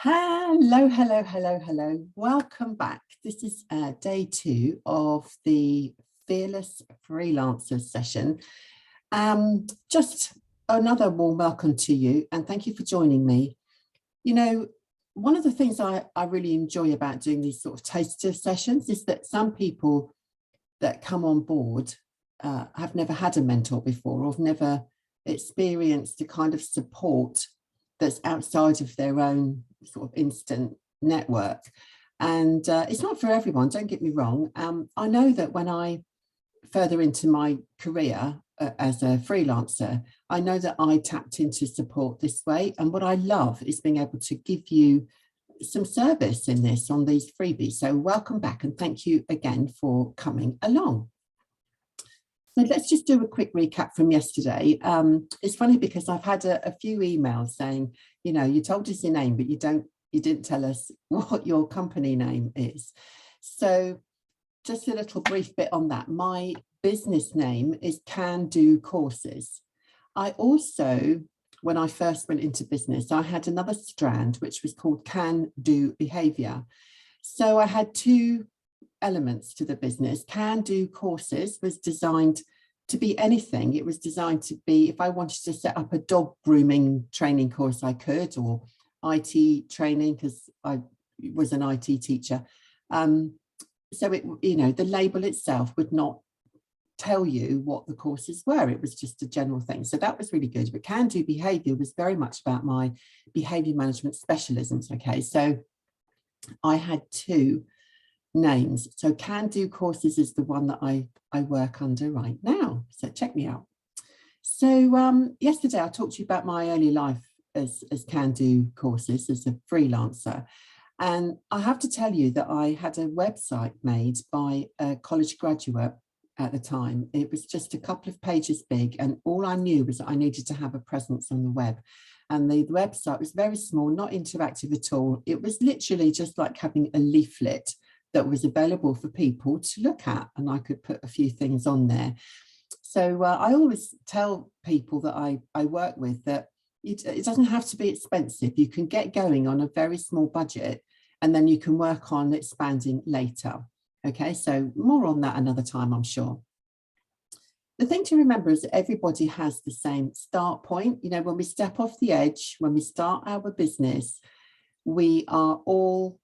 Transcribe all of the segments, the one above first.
Hello, hello, hello, hello. Welcome back. This is day 2 of the Fearless Freelancer session. Just another warm welcome to you and thank you for joining me. You know, one of the things I really enjoy about doing these sort of taster sessions is that some people that come on board have never had a mentor before or have never experienced the kind of support that's outside of their own sort of instant network. And it's not for everyone, don't get me wrong. I know that when I further into my career as a freelancer, I know that I tapped into support this way. And what I love is being able to give you some service in this on these freebies. So welcome back and thank you again for coming along. So let's just do a quick recap from yesterday. It's funny because I've had a few emails saying, you know, you told us your name, but you didn't tell us what your company name is. So just a little brief bit on that. My business name is Can Do Courses. I also, when I first went into business, I had another strand, which was called Can Do Behavior. So I had two elements to the business. Can Do Courses was designed to be anything. It was designed to be, if I wanted to set up a dog grooming training course, I could, or IT training, because I was an IT teacher. So it, you know, the label itself would not tell you what the courses were. It was just a general thing. So that was really good. But Can Do Behavior was very much about my behavior management specialisms. Okay, so I had two names. So Can Do Courses is the one that I work under right now. So check me out. So yesterday I talked to you about my early life as Can Do Courses as a freelancer. And I have to tell you that I had a website made by a college graduate at the time. It was just a couple of pages big. And all I knew was that I needed to have a presence on the web. And the website was very small, not interactive at all. It was literally just like having a leaflet that was available for people to look at, and I could put a few things on there. So I always tell people that I work with that it doesn't have to be expensive. You can get going on a very small budget and then you can work on expanding later. Okay, so more on that another time, I'm sure. The thing to remember is that everybody has the same start point. You know, when we step off the edge, when we start our business, we are all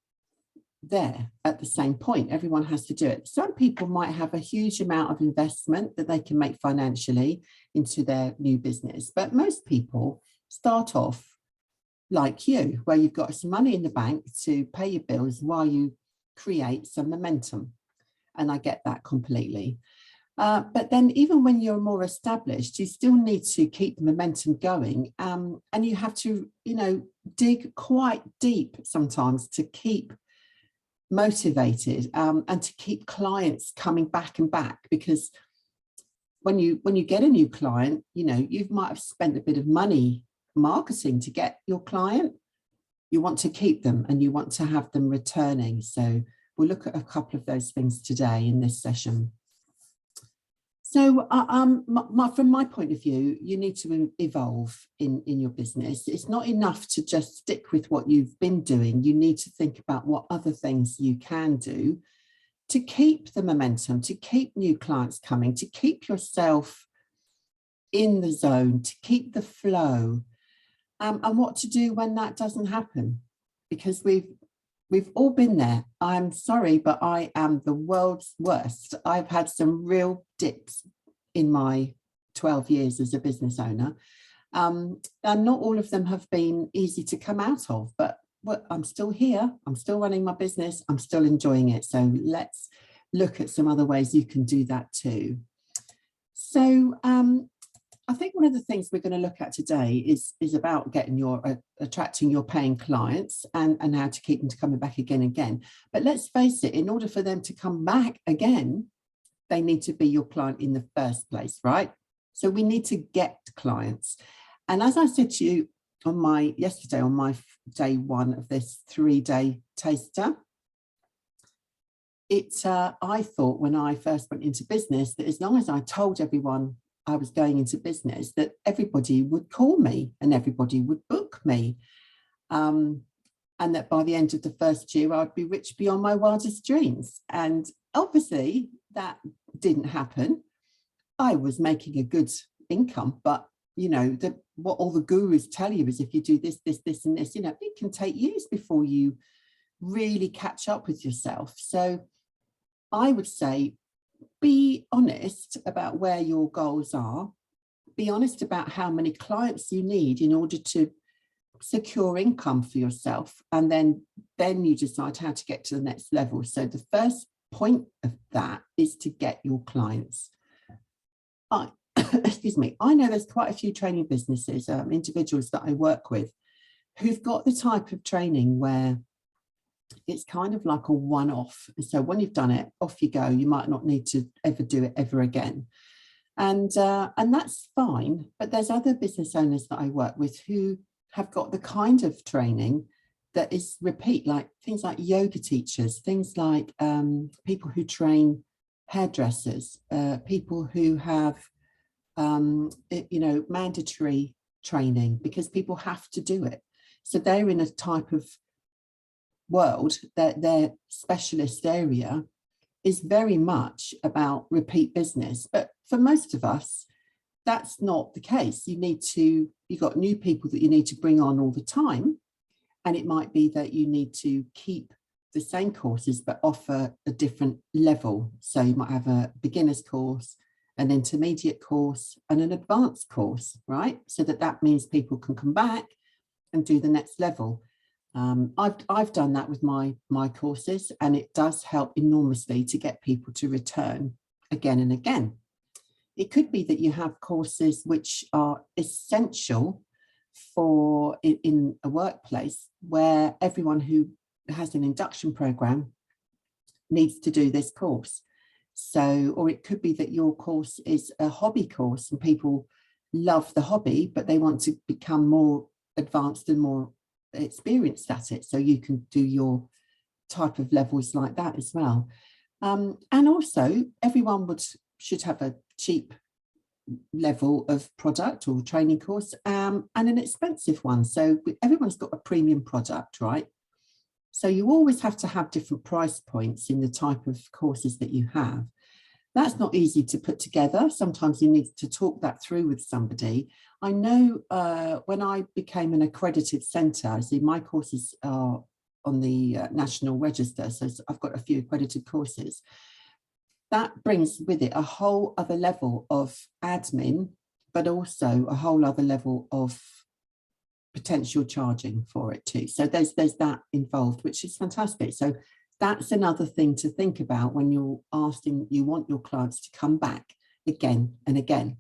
there at the same point. Everyone has to do it. Some people might have a huge amount of investment that they can make financially into their new business, but most people start off like you, where you've got some money in the bank to pay your bills while you create some momentum. And I get that completely. But then even when you're more established, you still need to keep the momentum going. And you have to, you know, dig quite deep sometimes to keep motivated and to keep clients coming back and back, because when you get a new client, you know, you might have spent a bit of money marketing to get your client. You want to keep them and you want to have them returning. So we'll look at a couple of those things today in this session. So from my point of view, you need to evolve in your business. It's not enough to just stick with what you've been doing. You need to think about what other things you can do to keep the momentum, to keep new clients coming, to keep yourself in the zone, to keep the flow, and what to do when that doesn't happen. Because we've all been there. I'm sorry, but I am the world's worst. I've had some real dips in my 12 years as a business owner. And not all of them have been easy to come out of, but I'm still here. I'm still running my business. I'm still enjoying it. So let's look at some other ways you can do that too. So I think one of the things we're going to look at today is about getting attracting your paying clients and how to keep them to coming back again and again. But let's face it, in order for them to come back again, they need to be your client in the first place, right? So we need to get clients. And as I said to you yesterday on my day 1 of this 3-day taster, I thought when I first went into business that as long as I told everyone I was going into business, that everybody would call me and everybody would book me. And and that by the end of the first year, I'd be rich beyond my wildest dreams. And obviously that didn't happen. I was making a good income, but you know, what all the gurus tell you is if you do this, this, and this, you know, it can take years before you really catch up with yourself. So I would say, be honest about where your goals are. Be honest about how many clients you need in order to secure income for yourself. And then you decide how to get to the next level. So the first point of that is to get your clients. Excuse me, I know there's quite a few training businesses, individuals that I work with, who've got the type of training where it's kind of like a one-off. So when you've done it, off you go. You might not need to ever do it ever again. And that's fine. But there's other business owners that I work with who have got the kind of training that is repeat, like things like yoga teachers, things like people who train hairdressers, people who have, you know, mandatory training because people have to do it. So they're in a type of world that their specialist area is very much about repeat business. But for most of us, that's not the case. You've got new people that you need to bring on all the time. And it might be that you need to keep the same courses, but offer a different level. So you might have a beginner's course, an intermediate course, and an advanced course, right? So that means people can come back and do the next level. I've done that with my courses, and it does help enormously to get people to return again and again. It could be that you have courses which are essential for in a workplace where everyone who has an induction program needs to do this course. So, or it could be that your course is a hobby course and people love the hobby, but they want to become more advanced and more experienced at it. So you can do your type of levels like that as well. And also everyone should have a cheap level of product or training course and an expensive one. So everyone's got a premium product, right? So you always have to have different price points in the type of courses that you have. That's not easy to put together. Sometimes you need to talk that through with somebody. I know when I became an accredited centre, see, my courses are on the National Register, so I've got a few accredited courses. That brings with it a whole other level of admin, but also a whole other level of potential charging for it too. So there's that involved, which is fantastic. So that's another thing to think about when you're asking, you want your clients to come back again and again,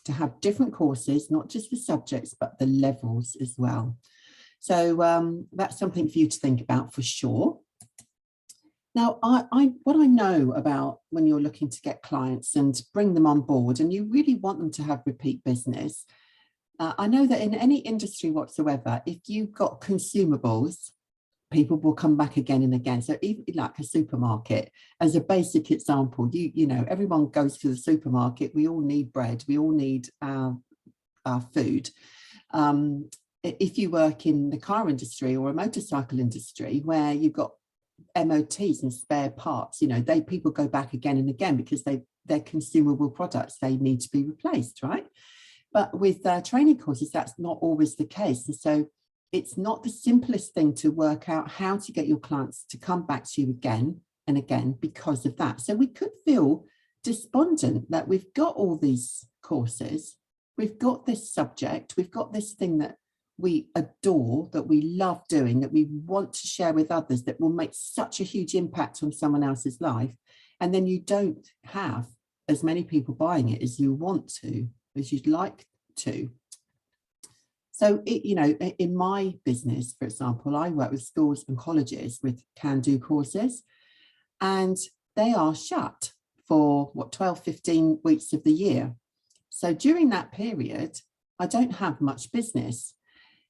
to have different courses, not just the subjects, but the levels as well. So that's something for you to think about for sure. Now, what I know about when you're looking to get clients and bring them on board, and you really want them to have repeat business, I know that in any industry whatsoever, if you've got consumables, people will come back again and again. So even like a supermarket, as a basic example, you know, everyone goes to the supermarket. We all need bread. We all need our food. If you work in the car industry or a motorcycle industry where you've got MOTs and spare parts, you know, people go back again and again because they're consumable products. They need to be replaced, right? But with training courses, that's not always the case. And so it's not the simplest thing to work out how to get your clients to come back to you again and again because of that. So we could feel despondent that we've got all these courses, we've got this subject, we've got this thing that we adore, that we love doing, that we want to share with others, that will make such a huge impact on someone else's life. And then you don't have as many people buying it as you want to, as you'd like to. So, you know, in my business, for example, I work with schools and colleges with can-do courses, and they are shut for 12, 15 weeks of the year. So during that period, I don't have much business.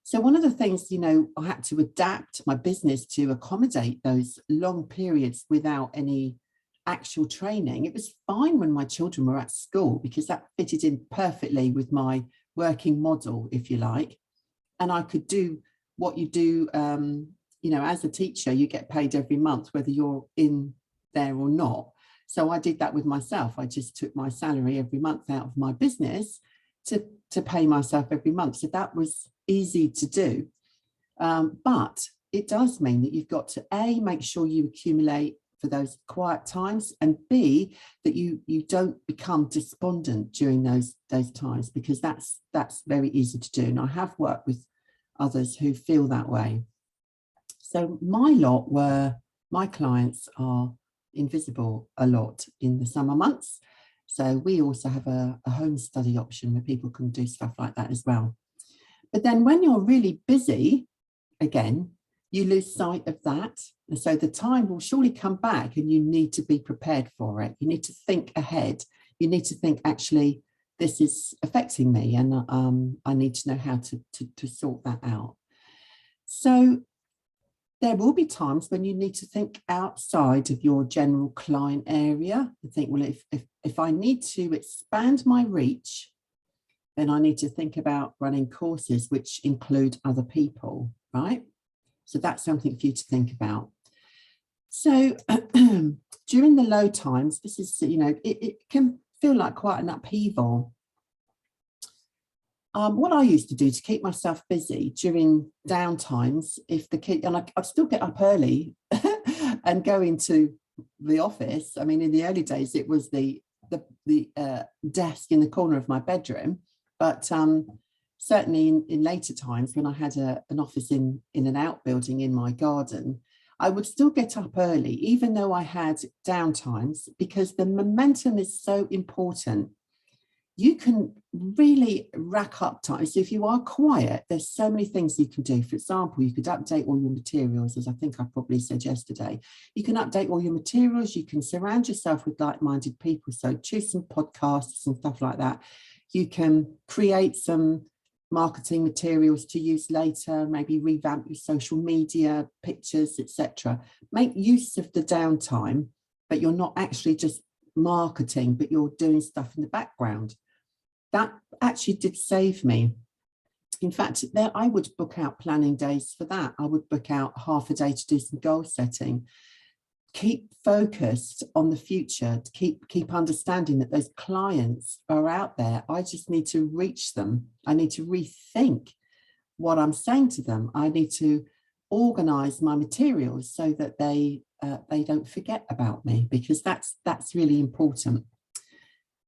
So one of the things, you know, I had to adapt my business to accommodate those long periods without any actual training. It was fine when my children were at school because that fitted in perfectly with my working model, if you like. And I could do what you do, you know, as a teacher, you get paid every month, whether you're in there or not. So I did that with myself. I just took my salary every month out of my business to pay myself every month. So that was easy to do. But it does mean that you've got to A, make sure you accumulate for those quiet times, and B, that you don't become despondent during those times, because that's very easy to do. And I have worked with others who feel that way. So my clients are invisible a lot in the summer months. So we also have a home study option where people can do stuff like that as well. But then when you're really busy, again, you lose sight of that. And so the time will surely come back, and you need to be prepared for it. You need to think ahead. You need to think, actually, this is affecting me, and I need to know how to sort that out. So there will be times when you need to think outside of your general client area and think, well, if I need to expand my reach, then I need to think about running courses which include other people, right? So that's something for you to think about. So during the low times, this is, you know, it can feel like quite an upheaval. What I used to do to keep myself busy during down times, if the kid, and I'd still get up early and go into the office. I mean, in the early days, it was the desk in the corner of my bedroom, but certainly in later times, when I had an office in an outbuilding in my garden, I would still get up early, even though I had downtimes, because the momentum is so important. You can really rack up time. So if you are quiet, there's so many things you can do. For example, you could update all your materials, as I think I probably said yesterday. You can update all your materials. You can surround yourself with like-minded people. So choose some podcasts and stuff like that. You can create some marketing materials to use later, maybe revamp your social media, pictures, etc. Make use of the downtime, but you're not actually just marketing, but you're doing stuff in the background. That actually did save me. In fact, I would book out planning days for that. I would book out half a day to do some goal setting. Keep focused on the future, to keep understanding that those clients are out there. I just need to reach them. I need to rethink what I'm saying to them. I need to organize my materials so that they don't forget about me, because that's really important.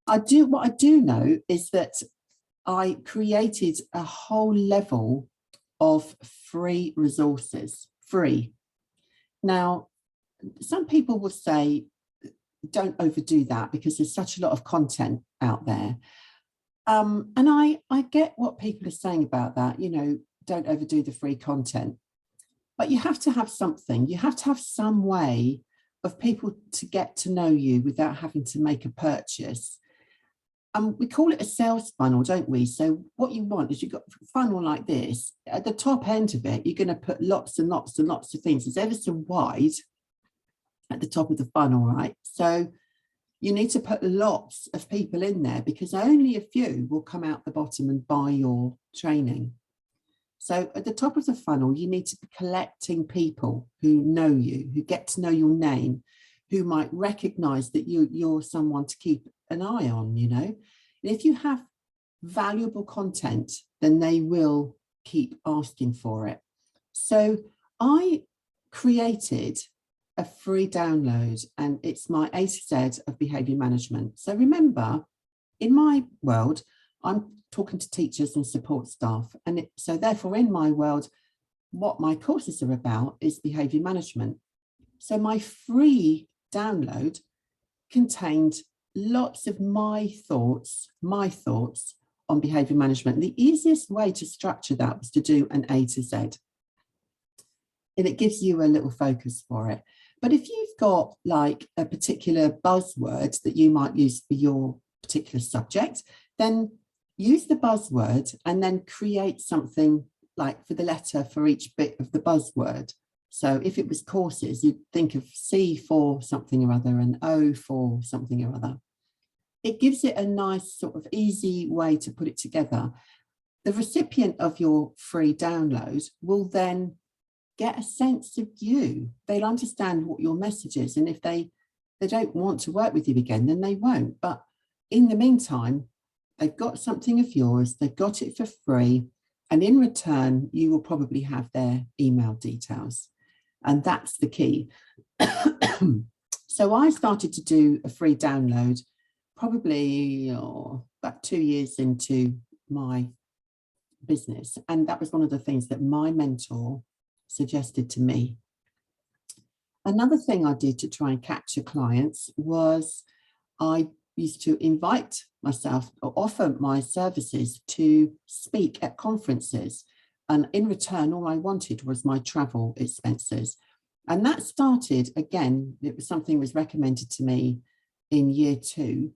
What I do know is that I created a whole level of free resources, free. Now, some people will say, don't overdo that because there's such a lot of content out there. And I get what people are saying about that, you know, don't overdo the free content. But you have to have something. You have to have some way of people to get to know you without having to make a purchase. We call it a sales funnel, don't we? So what you want is you've got a funnel like this. At the top end of it, you're going to put lots and lots and lots of things. It's ever so wide at the top of the funnel, right? So you need to put lots of people in there, because only a few will come out the bottom and buy your training. So at the top of the funnel, you need to be collecting people who know you, who get to know your name, who might recognize that you're someone to keep an eye on, you know. And if you have valuable content, then they will keep asking for it. So I created a free download, and it's my A to Z of behavior management. So remember, in my world, I'm talking to teachers and support staff. And so therefore, in my world, what my courses are about is behavior management. So my free download contained lots of my thoughts on behavior management. The easiest way to structure that was to do an A to Z. And it gives you a little focus for it. But if you've got like a particular buzzword that you might use for your particular subject, then use the buzzword and then create something like for the letter for each bit of the buzzword. So if it was courses, you'd think of C for something or other and O for something or other. It gives it a nice sort of easy way to put it together. The recipient of your free download will then get a sense of you. They'll understand what your message is. And if they don't want to work with you again, then they won't. But in the meantime, they've got something of yours, they've got it for free. And in return, you will probably have their email details. And that's the key. So I started to do a free download probably about 2 years into my business. And that was one of the things that my mentor suggested to me. Another thing I did to try and capture clients was I used to invite myself or offer my services to speak at conferences. And in return, all I wanted was my travel expenses. And that started, again, it was something was recommended to me in year 2.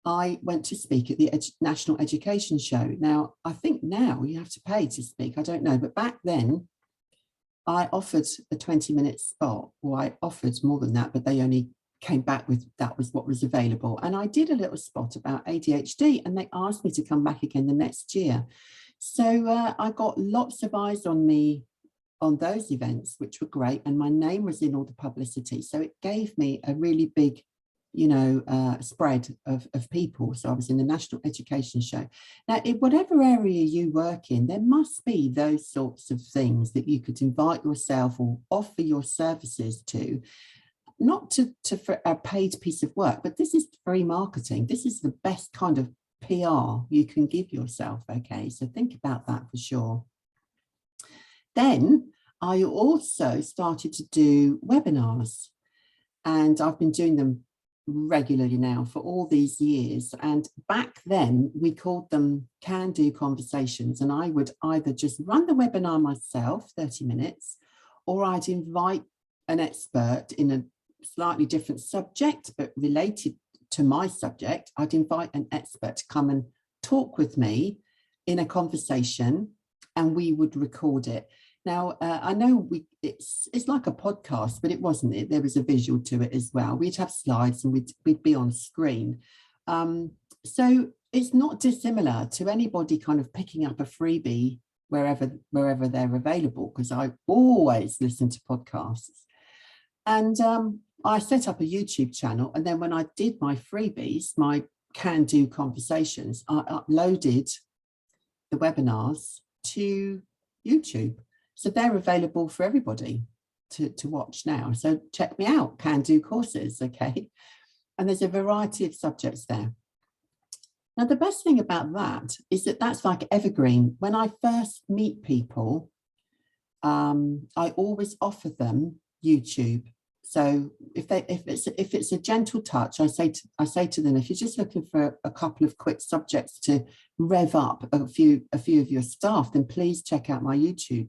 I went to speak at the National Education Show. Now, I think now you have to pay to speak. I don't know. But back then, I offered a 20-minute spot, or I offered more than that, but they only came back with that was what was available. And I did a little spot about ADHD, and they asked me to come back again the next year. So I got lots of eyes on me on those events, which were great. And my name was in all the publicity. So it gave me a really big, spread of people. So I was in the National Education Show. Now, in whatever area you work in, there must be those sorts of things that you could invite yourself or offer your services to, not for a paid piece of work, but this is free marketing. This is the best kind of PR you can give yourself. Okay, so think about that for sure. Then I also started to do webinars, and I've been doing them regularly now for all these years. And back then we called them can-do conversations, and I would either just run the webinar myself, 30 minutes, or I'd invite an expert in a slightly different subject but related to my subject. I'd invite an expert to come and talk with me in a conversation, and we would record it. Now, I know it's like a podcast, but it wasn't it. There was a visual to it as well. We'd have slides and we'd be on screen. So it's not dissimilar to anybody kind of picking up a freebie wherever they're available, because I always listen to podcasts. And I set up a YouTube channel. And then when I did my freebies, my can-do conversations, I uploaded the webinars to YouTube. So they're available for everybody to watch now. So check me out, Can Do Courses, okay? And there's a variety of subjects there. Now, the best thing about that is that that's like evergreen. When I first meet people, I always offer them YouTube. So if it's a gentle touch, I say to them, if you're just looking for a couple of quick subjects to rev up a few of your staff, then please check out my YouTube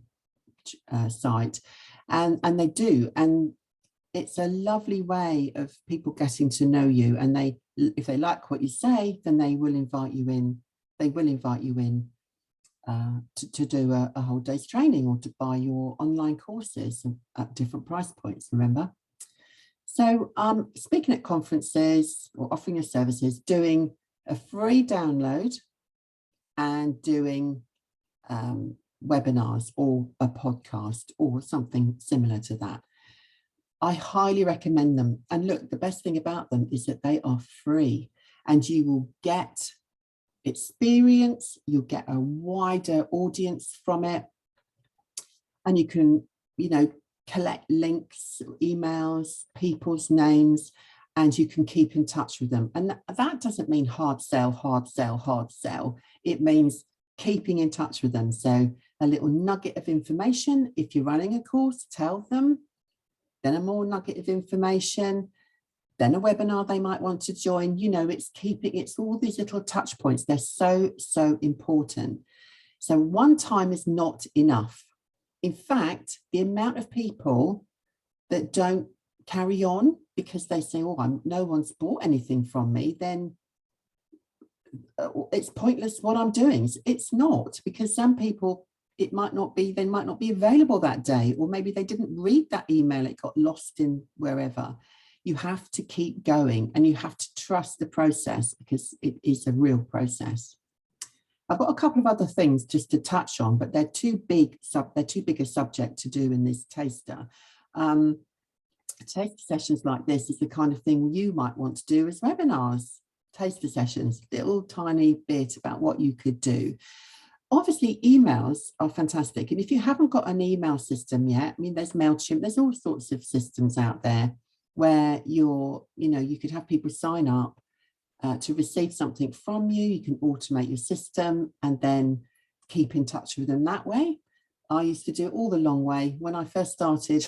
site. And they do, and it's a lovely way of people getting to know you, and if they like what you say, then they will invite you in. To do a whole day's training, or to buy your online courses at different price points, remember? So speaking at conferences or offering your services, doing a free download, and doing webinars or a podcast or something similar to that. I highly recommend them. And look, the best thing about them is that they are free, and you will get experience, you'll get a wider audience from it, and you can, collect links, emails, people's names, and you can keep in touch with them. And that doesn't mean hard sell. It means keeping in touch with them. So a little nugget of information, if you're running a course, tell them, then a more nugget of information, then a webinar they might want to join. It's all these little touch points. They're so important. So one time is not enough. In fact, the amount of people that don't carry on because they say, no one's bought anything from me, then it's pointless what I'm doing. It's not, because some people, they might not be available that day, or maybe they didn't read that email, it got lost in wherever. You have to keep going, and you have to trust the process, because it is a real process. I've got a couple of other things just to touch on, but they're too big a subject to do in this taster. Taster sessions like this is the kind of thing you might want to do as webinars. Taster sessions, little tiny bit about what you could do. Obviously, emails are fantastic. And if you haven't got an email system yet, I mean, there's MailChimp, there's all sorts of systems out there where you could have people sign up to receive something from you. You can automate your system and then keep in touch with them that way. I used to do it all the long way. When I first started,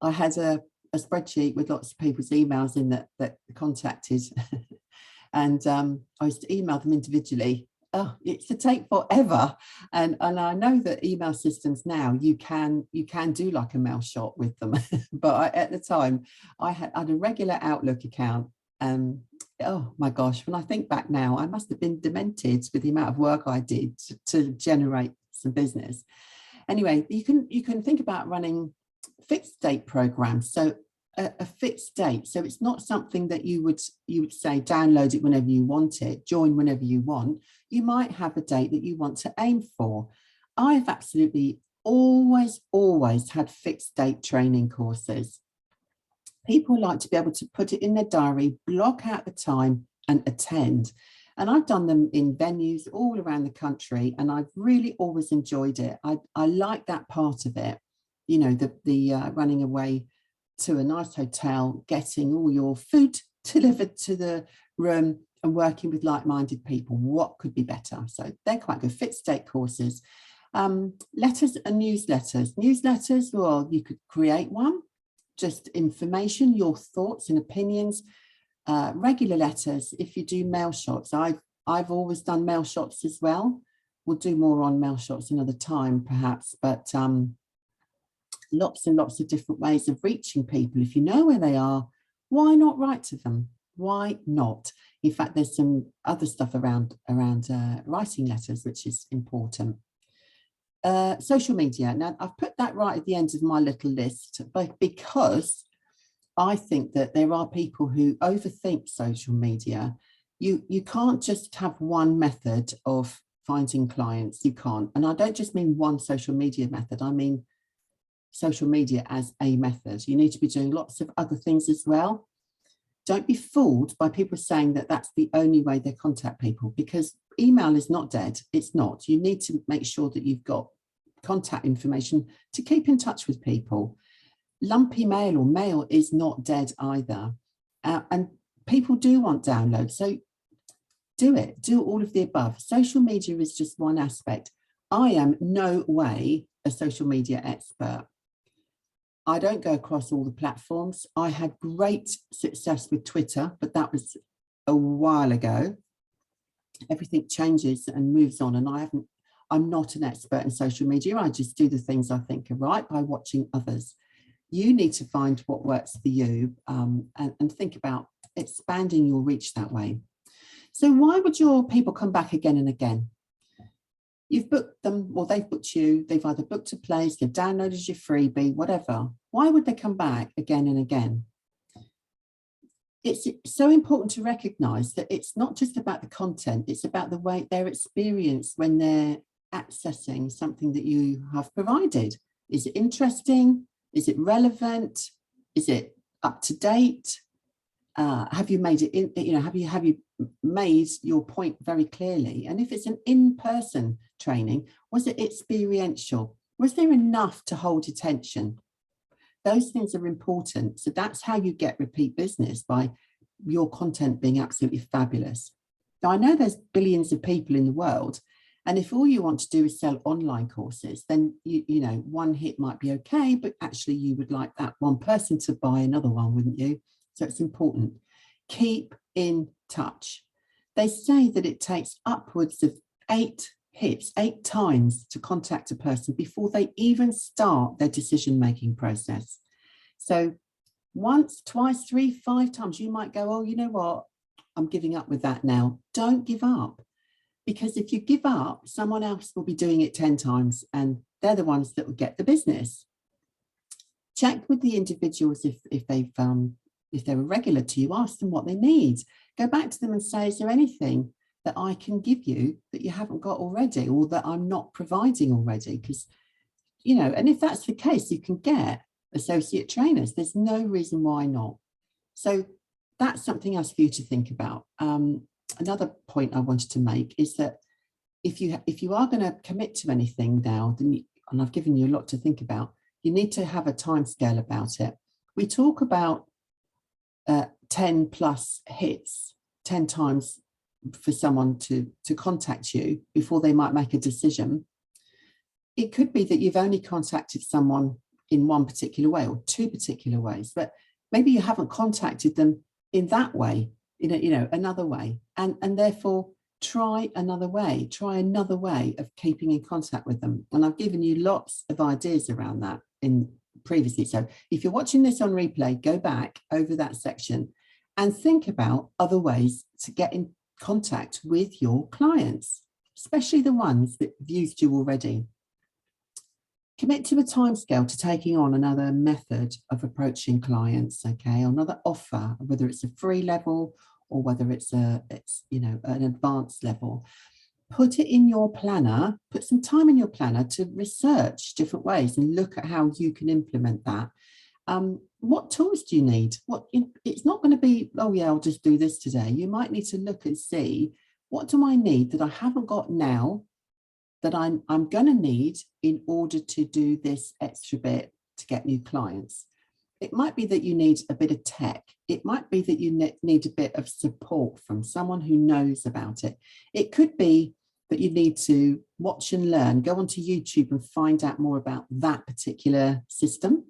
I had a spreadsheet with lots of people's emails in that contacted, and I used to email them individually. Oh, it's to take forever, and I know that email systems now you can do like a mail shot with them, but at the time I had a regular Outlook account. Oh my gosh, when I think back now, I must have been demented with the amount of work I did to generate some business. Anyway, you can think about running fixed date programs. So a fixed date. So it's not something that you would say download it whenever you want it, join whenever you want. You might have a date that you want to aim for. I've absolutely always had fixed date training courses. People like to be able to put it in their diary, block out the time and attend. And I've done them in venues all around the country, and I've really always enjoyed it. I like that part of it. You know, the running away to a nice hotel, getting all your food delivered to the room and working with like-minded people. What could be better? So they're quite good. Fixed date courses. Letters and newsletters. Newsletters, well, you could create one. Just information, your thoughts and opinions. Regular letters, if you do mail shots. I've always done mail shots as well. We'll do more on mail shots another time, perhaps, but lots and lots of different ways of reaching people. If you know where they are, why not write to them? Why not? In fact, there's some other stuff around writing letters, which is important. Social media. Now, I've put that right at the end of my little list, but because I think that there are people who overthink social media. You can't just have one method of finding clients. You can't. And I don't just mean one social media method. I mean social media as a method. You need to be doing lots of other things as well. Don't be fooled by people saying that that's the only way they contact people, because email is not dead. It's not. You need to make sure that you've got contact information to keep in touch with people. Lumpy mail or mail is not dead either. And people do want downloads. So do it. Do all of the above. Social media is just one aspect. I am no way a social media expert. I don't go across all the platforms. I had great success with Twitter, but that was a while ago. Everything changes and moves on, and I'm not an expert in social media. I just do the things I think are right by watching others. You need to find what works for you, and think about expanding your reach that way. So why would your people come back again and again? You've booked them, or they've booked you. They've either booked a place, they've downloaded your freebie, whatever. Why would they come back again and again? It's so important to recognize that it's not just about the content, it's about the way their experience when they're accessing something that you have provided. Is it interesting? Is it relevant? Is it up to date? Have you made it in, have you made your point very clearly? And if it's an in-person training, was it experiential? Was there enough to hold attention? Those things are important. So that's how you get repeat business, by your content being absolutely fabulous. Now, I know there's billions of people in the world, and if all you want to do is sell online courses, then one hit might be okay, but actually you would like that one person to buy another one, wouldn't you? So it's important. Keep in touch. They say that it takes upwards of 8 hits, 8 times to contact a person before they even start their decision-making process. So once, twice, 3, 5 times, you might go, oh, you know what? I'm giving up with that now. Don't give up. Because if you give up, someone else will be doing it 10 times, and they're the ones that will get the business. Check with the individuals if they're a regular to you, ask them what they need. Go back to them and say, is there anything that I can give you that you haven't got already, or that I'm not providing already? Because, you know, and if that's the case, you can get associate trainers. There's no reason why not. So that's something else for you to think about. Another point I wanted to make is that if you are going to commit to anything now, then and I've given you a lot to think about, you need to have a time scale about it. We talk about 10 plus hits, 10 times for someone to contact you before they might make a decision. It could be that you've only contacted someone in one particular way or two particular ways, but maybe you haven't contacted them in that way, another way, and therefore try another way of keeping in contact with them. And I've given you lots of ideas around that in previously. So if you're watching this on replay, go back over that section and think about other ways to get in contact with your clients, especially the ones that have used you already. Commit to a timescale to taking on another method of approaching clients, okay, another offer, whether it's a free level or whether it's an advanced level. Put it in your planner, put some time in your planner to research different ways and look at how you can implement that. What tools do you need? It's not going to be, oh yeah, I'll just do this today. You might need to look and see, what do I need that I haven't got now that I'm going to need in order to do this extra bit to get new clients? It might be that you need a bit of tech. It might be that you need a bit of support from someone who knows about it. It could be that you need to watch and learn, go onto YouTube and find out more about that particular system.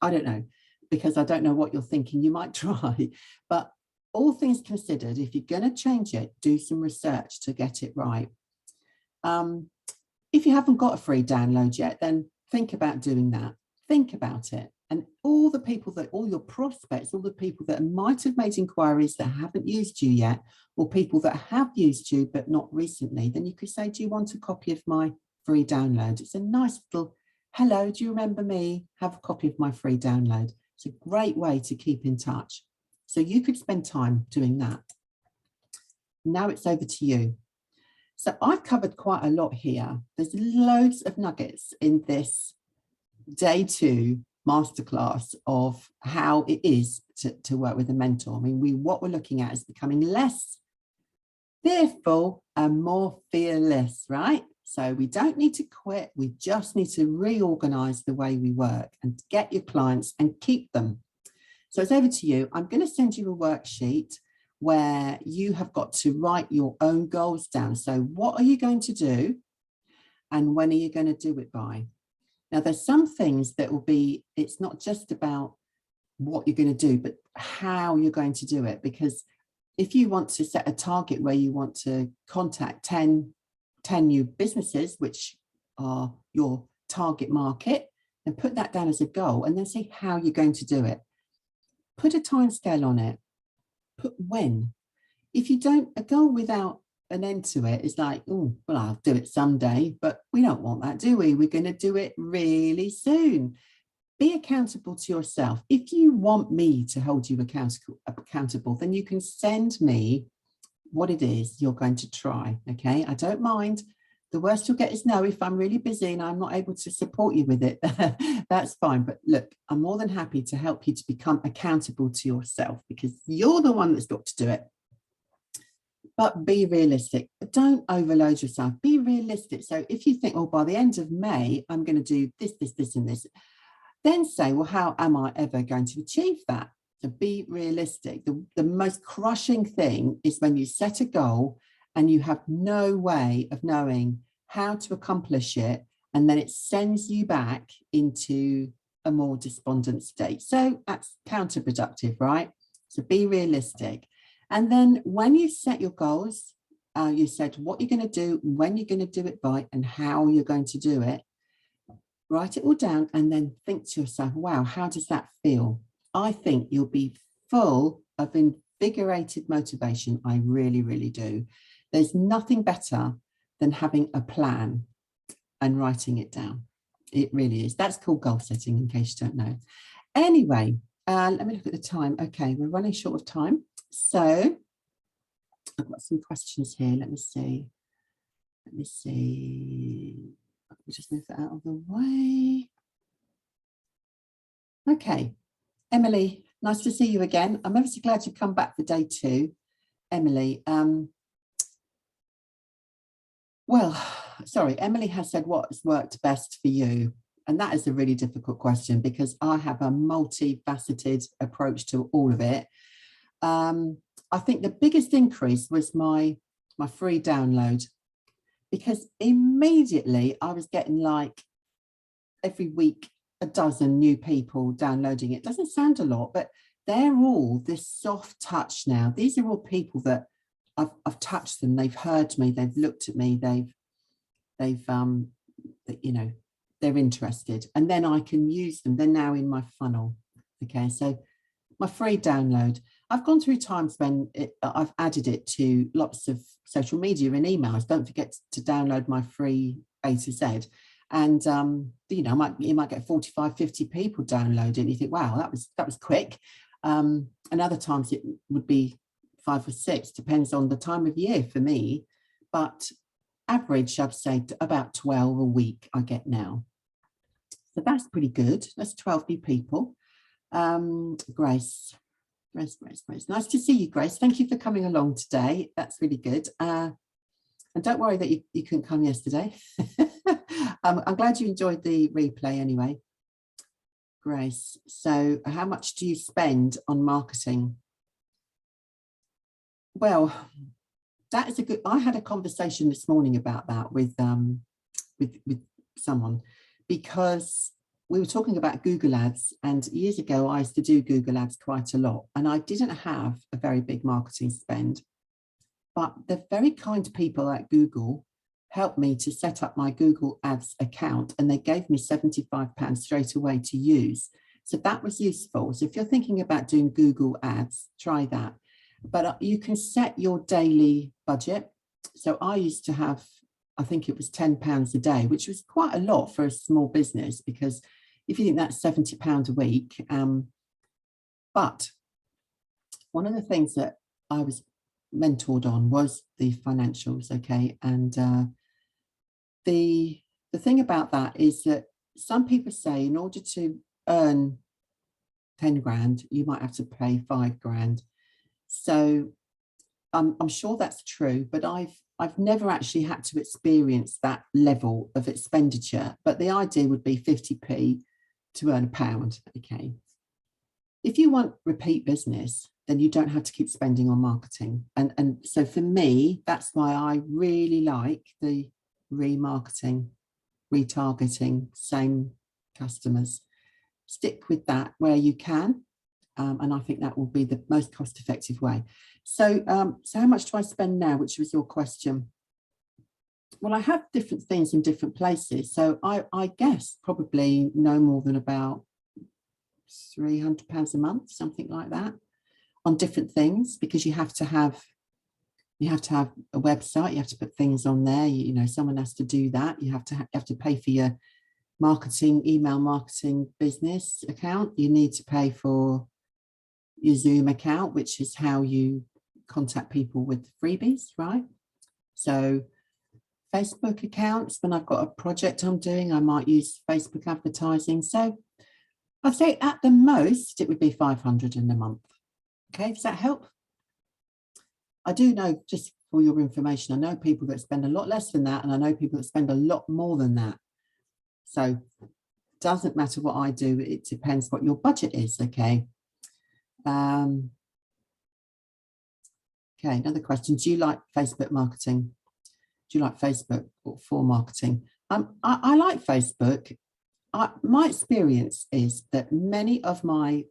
I don't know, because I don't know what you're thinking. You might try, but all things considered, if you're going to change it, do some research to get it right. If you haven't got a free download yet, then think about doing that. Think about it. And all your prospects, all the people that might have made inquiries that haven't used you yet, or people that have used you but not recently, then you could say, do you want a copy of my free download? It's a nice little, hello, do you remember me? Have a copy of my free download. It's a great way to keep in touch. So you could spend time doing that. Now it's over to you. So I've covered quite a lot here. There's loads of nuggets in this day 2 masterclass of how it is to work with a mentor. I mean, what we're looking at is becoming less fearful and more fearless, right? So we don't need to quit. We just need to reorganize the way we work and get your clients and keep them. So it's over to you. I'm going to send you a worksheet where you have got to write your own goals down. So what are you going to do? And when are you going to do it by? Now, there's some things that will be, it's not just about what you're going to do, but how you're going to do it. Because if you want to set a target where you want to contact 10 new businesses, which are your target market, and put that down as a goal and then see how you're going to do it. Put a time scale on it. Put when. If you don't, a goal without an end to it is like, oh, well, I'll do it someday, but we don't want that, do we? We're going to do it really soon. Be accountable to yourself. If you want me to hold you accountable, then you can send me what it is you're going to try, okay? I don't mind. The worst you'll get is no. If I'm really busy and I'm not able to support you with it, that's fine. But look, I'm more than happy to help you to become accountable to yourself, because you're the one that's got to do it. But be realistic. Don't overload yourself. Be realistic. So if you think, oh, by the end of May, I'm going to do this, this, this, and this, then say, well, how am I ever going to achieve that? So be realistic. The most crushing thing is when you set a goal and you have no way of knowing how to accomplish it, and then it sends you back into a more despondent state. So that's counterproductive, right? So be realistic. And then when you set your goals, you said what you're going to do, when you're going to do it by, and how you're going to do it. Write it all down and then think to yourself, wow, how does that feel? I think you'll be full of invigorated motivation. I really, really do. There's nothing better than having a plan and writing it down. It really is. That's called goal setting, in case you don't know. Anyway, let me look at the time. Okay, we're running short of time. So I've got some questions here. Let me see. Let me see. Let me just move that out of the way. Okay, Emily, nice to see you again. I'm ever so glad you've come back for day 2. Emily, well, sorry, Emily has said what's worked best for you. And that is a really difficult question because I have a multifaceted approach to all of it. I think the biggest increase was my free download, because immediately I was getting like every week a dozen new people downloading it. Doesn't sound a lot, but they're all this soft touch now. These are all people that I've touched them, they've heard me, they've looked at me, they've you know, they're interested, and then I can use them. They're now in my funnel. Okay, so my free download, I've gone through times when I've added it to lots of social media and emails. Don't forget to download my free A to Z. And you know, you might get 45, 50 people download it, and you think, wow, that was quick. And other times it would be 5 or 6, depends on the time of year for me. But average, I'd say about 12 a week I get now. So that's pretty good. That's 12 new people. Grace. Nice to see you, Grace. Thank you for coming along today. That's really good. And don't worry that you couldn't come yesterday. I'm glad you enjoyed the replay anyway. Grace, so how much do you spend on marketing? Well, that is a good, I had a conversation this morning about that with someone, because we were talking about Google Ads, and years ago I used to do Google Ads quite a lot, and I didn't have a very big marketing spend, but the very kind people at Google helped me to set up my Google Ads account, and they gave me £75 straight away to use. So that was useful. So if you're thinking about doing Google Ads, try that. But you can set your daily budget. So I used to have, I think it was £10 a day, which was quite a lot for a small business, because if you think that's £70 a week. But one of the things that I was mentored on was the financials, okay? And the thing about that is that some people say in order to earn 10 grand, you might have to pay 5 grand. So I'm sure that's true, but I've never actually had to experience that level of expenditure. But the idea would be 50p to earn £1, okay? If you want repeat business, then you don't have to keep spending on marketing. And so for me, that's why I really like the remarketing, retargeting, same customers. Stick with that where you can. And I think that will be the most cost-effective way. So, so how much do I spend now, which was your question? Well, I have different things in different places. So I guess probably no more than about £300 a month, something like that, on different things, because you have to have a website, you have to put things on there, you know, someone has to do that. You have to pay for your marketing, email marketing business account. You need to pay for your Zoom account, which is how you contact people with freebies, right? So Facebook accounts, when I've got a project I'm doing, I might use Facebook advertising. So I'd say at the most, it would be 500 in a month. Okay, does that help? I do know, just for your information, I know people that spend a lot less than that, and I know people that spend a lot more than that. So it doesn't matter what I do, it depends what your budget is, okay? Okay, another question. Do you like Facebook marketing? Do you like Facebook for marketing? I like Facebook. My experience is that many of my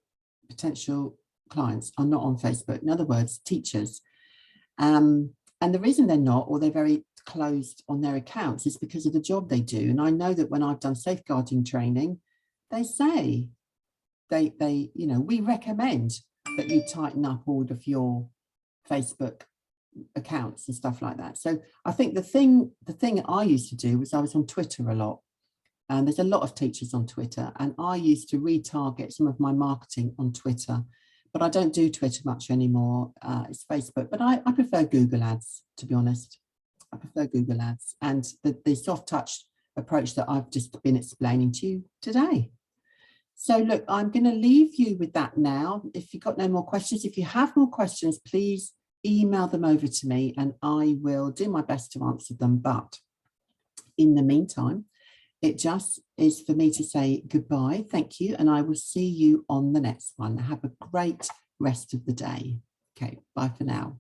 potential clients are not on Facebook. In other words, teachers. And the reason they're not, or they're very closed on their accounts, is because of the job they do. And I know that when I've done safeguarding training, they say, you know, we recommend that you tighten up all of your Facebook accounts and stuff like that. So I think the thing I used to do was I was on Twitter a lot, and there's a lot of teachers on Twitter, and I used to retarget some of my marketing on Twitter. but I don't do Twitter much anymore. It's Facebook, but I prefer Google Ads, to be honest. I prefer Google Ads and the soft touch approach that I've just been explaining to you today. So look, I'm going to leave you with that now. If you've got no more questions, if you have more questions, please email them over to me and I will do my best to answer them. But in the meantime, it just is for me to say goodbye. Thank you. And I will see you on the next one. Have a great rest of the day. Okay, bye for now.